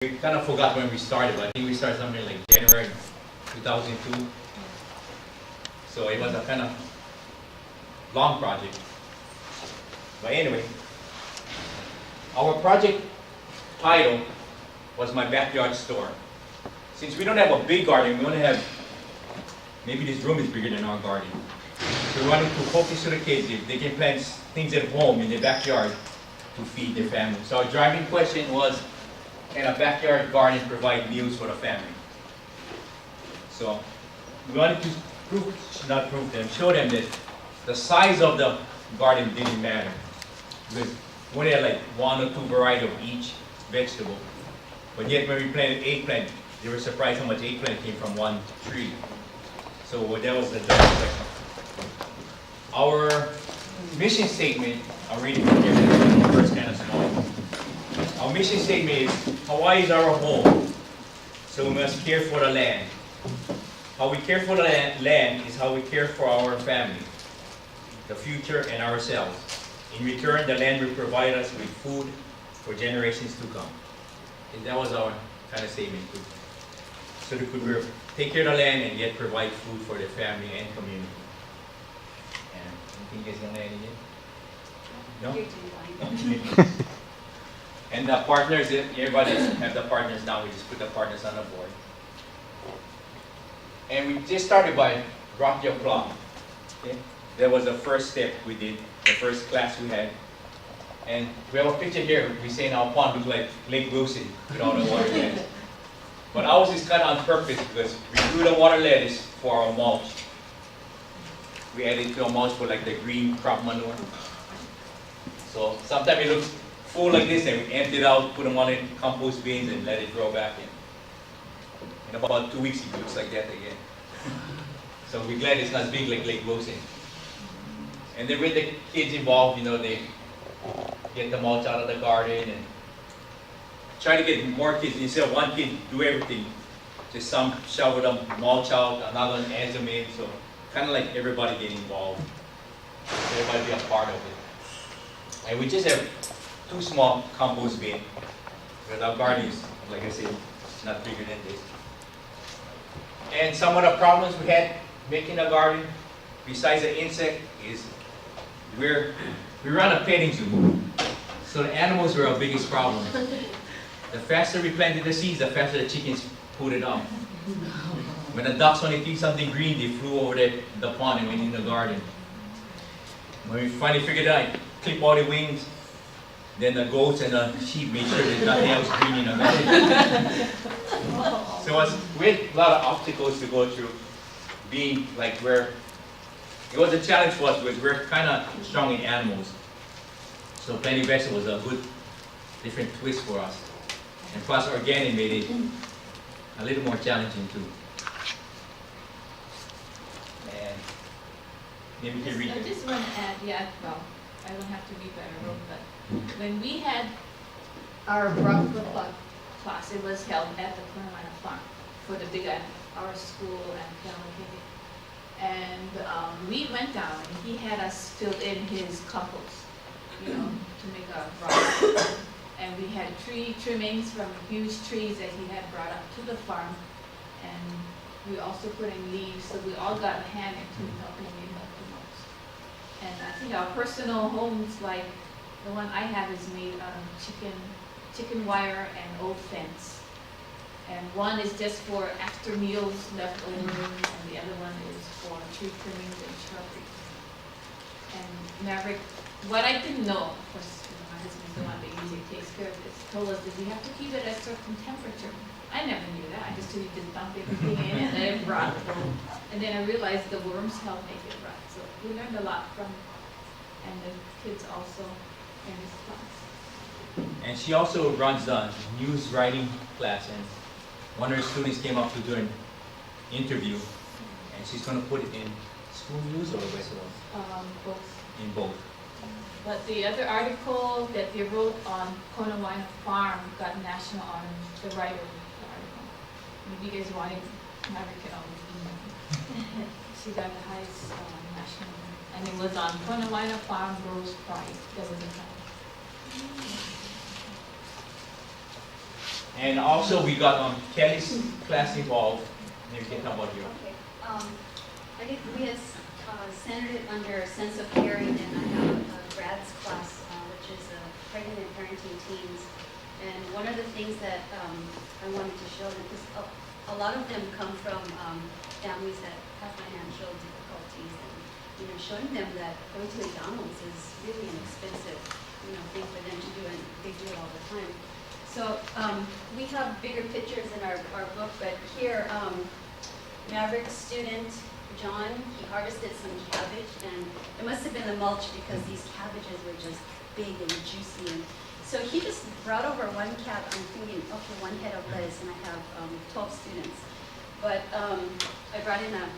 We kind of forgot when we started, but I think we started something like January 2002. So it was a kind of long project. But anyway, our project title was My Backyard Store. Since we don't have a big garden, we only have, maybe this room is bigger than our garden. So we wanted to focus to the kids if they can plant things at home in their backyard to feed their family. So our driving question was, can a backyard garden provide meals for the family? So we wanted to show them that the size of the garden didn't matter. Because we only had like one or two varieties of each vegetable. But yet when we planted eggplant, they were surprised how much eggplant came from one tree. So that was the driving question. Our mission statement, I'm reading from here, the first kind of small. Our mission statement is, Hawaii is our home, so we must care for the land. How we care for the land is how we care for our family, the future, and ourselves. In return, the land will provide us with food for generations to come. And that was our kind of statement too. So we could take care of the land and yet provide food for the family and community. And anything you guys want to add in? No? And the partners, everybody have the partners now, we just put the partners on the board. And we just started by drop your plot. Okay? That was the first step we did, the first class we had. And we have a picture here, we say our pond looks like Lake Wilson with all the water lettuce. But ours is cut on purpose because we grew the water lettuce for our mulch. We added to our mulch for like the green crop manure. So sometimes it looks full like this and we empty it out, put them on in compost bins and let it grow back in. In about 2 weeks it looks like that again. So we're glad it's not big like Lake Wilson. And then with the kids involved, they get the mulch out of the garden and try to get more kids. Instead of one kid do everything, just some shovel the mulch out, another one adds them in. So kind of like everybody get involved. Everybody be a part of it. And we just have 2 small compost bins. Because our garden is, like I said, not bigger than this. And some of the problems we had making a garden, besides the insect, is we run a petting zoo. So the animals were our biggest problem. The faster we planted the seeds, the faster the chickens put it up. When the ducks wanted to eat something green, they flew over the pond and went in the garden. When we finally figured out, clip all the wings, then the goats and the sheep made sure there's nothing else green in the garden. So we had a lot of obstacles to go through, being like it was a challenge for us because we're kind of strong in animals. So planting vegetables was a good, different twist for us. And plus organic made it a little more challenging too. And maybe you can read I it. just want to add, I don't have to read what I wrote, but when we had our broccoli class, it was held at the Konawaena farm for the big our school and family picnic. And we went down and he had us fill in his compost, to make a rock. And we had tree trimmings from huge trees that he had brought up to the farm. And we also put in leaves, so we all got a hand into helping him up the most. And I think our personal homes, like the one I have, is made out of chicken wire and old fence. And one is just for after meals left over, and the other one is for tree trimmings and shrubbery. And Maverick, what I didn't know, of course, my husband's the one that usually takes care of this, told us that we have to keep it at a certain temperature. I never knew that. I just knew you just dump everything in and let it rot. And then I realized the worms help make it rot. So we learned a lot from it. And the kids also in this class. And she also runs the news writing class, and one of her students came up to do an interview, and she's going to put it in school news or Westwood? Both. In both. But the other article that they wrote on Konawaena farm got national honors, the writer of the article. Maybe you guys want it, Maverick can always email. She got the highest national honor. And it was on Konawaena farm grows pride. That was the title. And also we got Kelly's class involved. Maybe you can talk about you. Okay. I think we had centered it under sense of caring, and I have a grad's class, which is pregnant and parenting teens. And one of the things that I wanted to show them, because a lot of them come from families that have financial difficulties, and showing them that going to McDonald's is really an expensive thing for them to do, and they do it all the time. So we have bigger pictures in our book, but here, Maverick student John, he harvested some cabbage, and it must have been the mulch because these cabbages were just big and juicy. And so he just brought over one cab. I'm thinking, okay, one head of lettuce, and I have 12 students. But I brought in a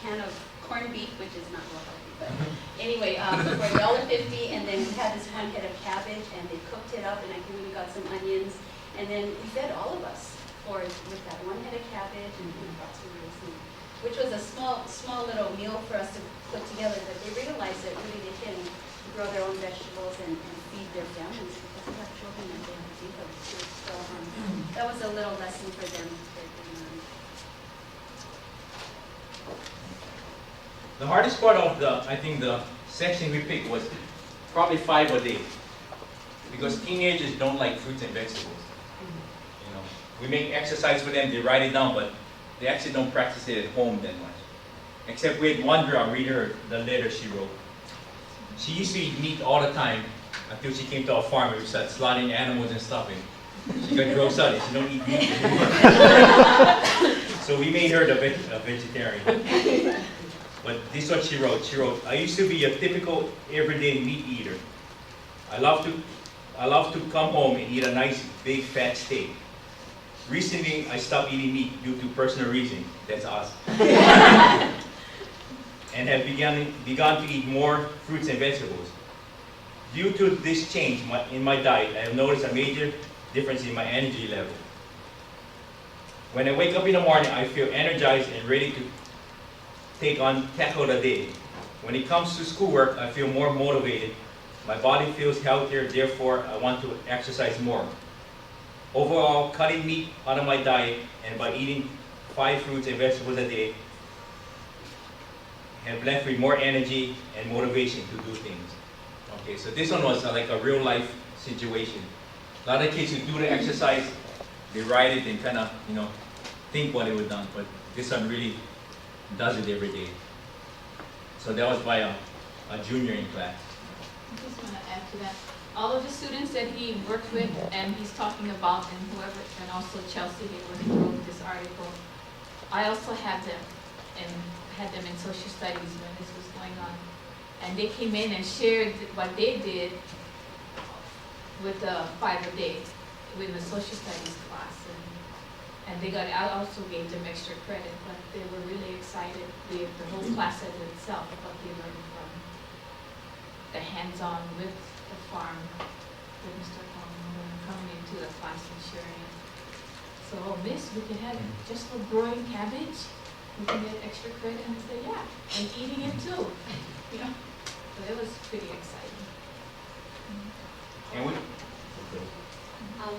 can of corned beef, which is not real healthy, but anyway, for $1.50, and then we had this one head of cabbage, and they cooked it up, and I think we got some onions, and then we fed all of us with that one head of cabbage, and brought some rice, which was a small little meal for us to put together. But they realized that really they can grow their own vegetables and feed their families, because they have children and they have to feed them too. So that was a little lesson for them. The hardest part of I think the section we picked was probably 5 a day, because teenagers don't like fruits and vegetables. We make exercise for them, they write it down, but they actually don't practice it at home that much. Except we had one girl, read her the letter she wrote. She used to eat meat all the time until she came to our farm and we started slaughtering animals and stuff. And she got grossed out and she don't eat meat anymore. So we made her a vegetarian. But this is what she wrote. She wrote, I used to be a typical everyday meat eater. I love to come home and eat a nice big fat steak. Recently, I stopped eating meat due to personal reasons. That's us. And have begun to eat more fruits and vegetables. Due to this change in my diet, I have noticed a major difference in my energy level. When I wake up in the morning, I feel energized and ready to tackle the day. When it comes to schoolwork, I feel more motivated. My body feels healthier, therefore I want to exercise more. Overall, cutting meat out of my diet and by eating 5 fruits and vegetables a day have left me more energy and motivation to do things. Okay, so this one was like a real life situation. A lot of kids who do the exercise, they write it and kind of, think what it was done, but this one really does it every day. So that was by a junior in class. I just want to add to that. All of the students that he worked with and he's talking about, and whoever, and also Chelsea Hayward who wrote this article, I also had them in social studies when this was going on. And they came in and shared what they did with the 5 a day, with the social studies class. And I also gave them extra credit, but they were really excited. The whole class as itself, what they learned from the hands-on with the farm, with Mr. coming into the class and sharing it. So, miss, we can have just for growing cabbage, we can get extra credit. And I said, yeah, and eating it too. So it was pretty exciting. And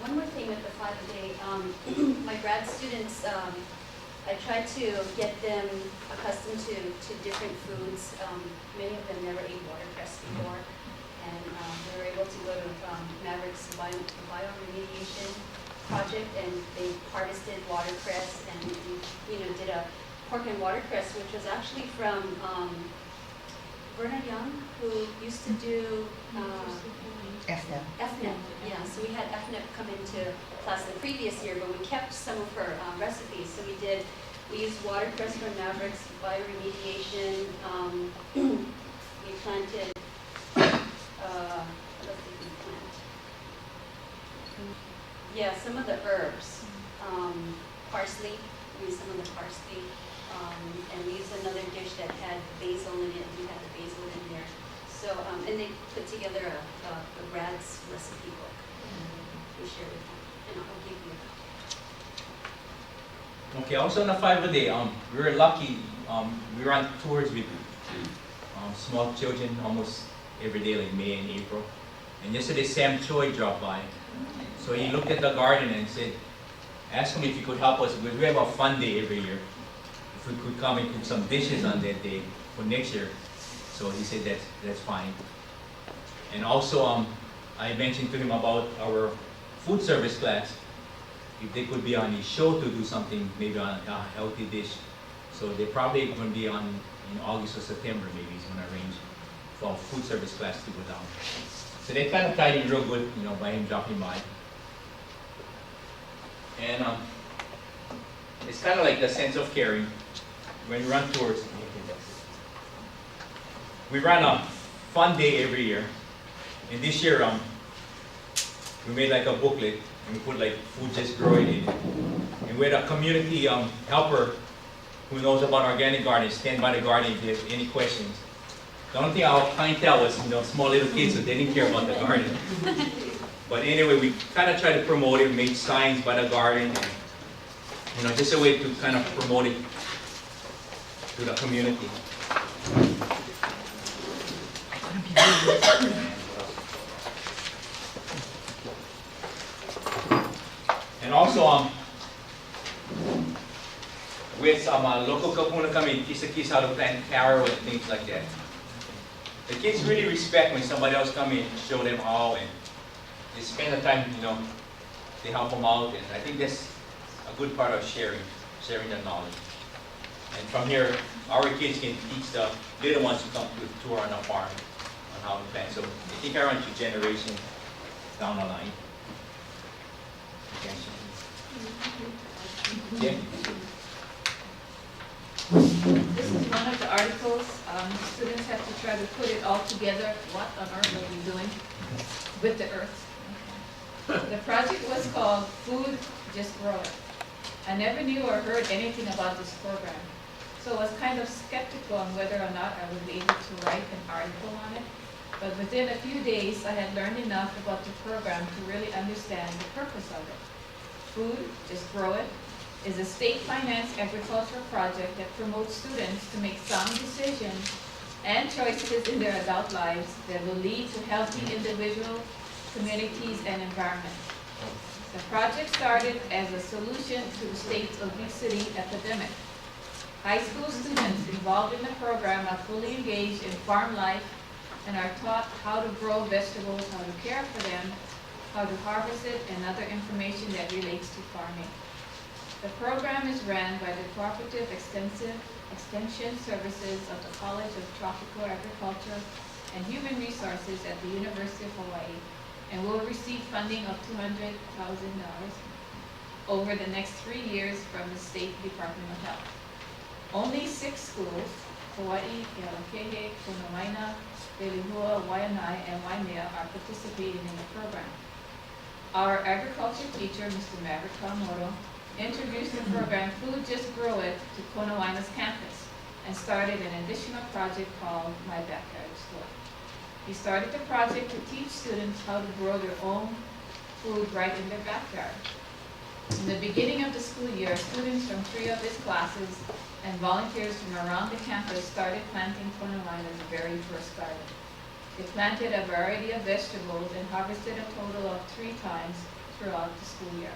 one more thing with the 5 a day. My grad students, I tried to get them accustomed to different foods. Many of them never ate watercress before, and they were able to go to Maverick's bioremediation project, and they harvested watercress and did a pork and watercress, which was actually from Bernard Young, who used to do FNEP. FNEP, yeah. So we had FNEP come into class the previous year, but we kept some of her recipes. So we used watercress from Maverick's bioremediation. We planted, what did we plant? Yeah, some of the herbs. Parsley, some of the parsley. And we used another dish that had basil in it. We had the basil in there. So, and they put together a grad's recipe book. We shared with them, and I'll give you. Okay, also on the 5 a day, we were lucky. We ran tours with small children almost every day, like May and April. And yesterday Sam Choi dropped by. So he looked at the garden and said, ask him if he could help us, because we have a fun day every year. If we could come and cook some dishes on that day for next year. So he said that's fine. And also I mentioned to him about our food service class, if they could be on his show to do something, maybe on a healthy dish. So they're probably going to be on in August or September, maybe he's going to arrange for a food service class to go down. So they kind of tied in real good, you know, by him dropping by. And it's kind of like the sense of caring when we run tours. We run a fun day every year, and this year we made like a booklet and we put like food just growing in it. And we had a community helper who knows about organic gardening stand by the garden if you have any questions. The only thing our clientele was, you know, small little kids, so they didn't care about the garden. But anyway, we kind of tried to promote it, made signs by the garden, and, you know, just a way to kind of promote it to the community. And also, we had some local kapuna come in, teach the kids how to plant carrot and things like that. The kids really respect when somebody else come in, show them how, and they spend the time, you know, they help them out, and I think that's a good part of sharing the knowledge. And from here, our kids can teach the little ones who come to tour on the farm on how to plant. So I think around 2 generations down the line. Yeah. This is one of the articles. Students have to try to put it all together. What on earth are we doing with the earth? The project was called Food Just Grow It. I never knew or heard anything about this program, so I was kind of skeptical on whether or not I would be able to write an article on it. But within a few days, I had learned enough about the program to really understand the purpose of it. Food Just Grow It is a state-financed agricultural project that promotes students to make sound decisions and choices in their adult lives that will lead to healthy individuals, communities, and environment. The project started as a solution to the state's obesity epidemic. High school students involved in the program are fully engaged in farm life and are taught how to grow vegetables, how to care for them, how to harvest it, and other information that relates to farming. The program is ran by the Cooperative Extension Services of the College of Tropical Agriculture and Human Resources at the University of Hawaii, and will receive funding of $200,000 over the next 3 years from the State Department of Health. Only 6 schools, Hawaii, Kealokehe, Konawaena, Lelihua, Waianae, and Waimea, are participating in the program. Our agriculture teacher, Mr. Maverick Kawamoto, introduced the program Food Just Grow It to Konawaena's campus and started an additional project called My Backyard Store. He started the project to teach students how to grow their own food right in their backyard. In the beginning of the school year, students from 3 of his classes and volunteers from around the campus started planting Konawaena's very first garden. They planted a variety of vegetables and harvested a total of 3 times throughout the school year.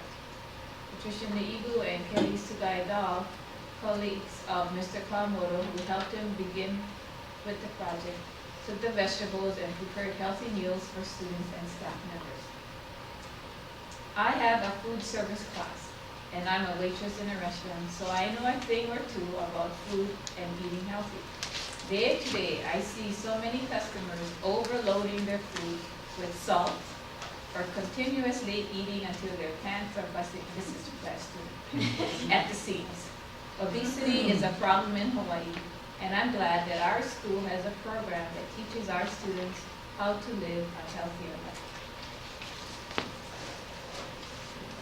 Patricia Neibu and Kelly Sugaidal, colleagues of Mr. Kawamoto, who helped him begin with the project, took the vegetables and prepared healthy meals for students and staff members. I have a food service class, and I'm a waitress in a restaurant, so I know a thing or two about food and eating healthy. Day to day, I see so many customers overloading their food with salt or continuously eating until their pants are busting. This is blasted at the seams. Obesity is a problem in Hawaii, and I'm glad that our school has a program that teaches our students how to live a healthier life.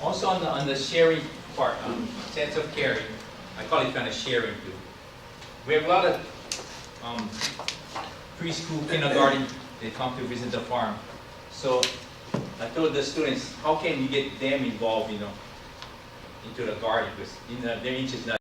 Also on the sharing part, sense of caring, I call it kind of sharing too. We have a lot of preschool, kindergarten, they come to visit the farm. So I told the students, how can we get them involved, into the garden? Because their interest is not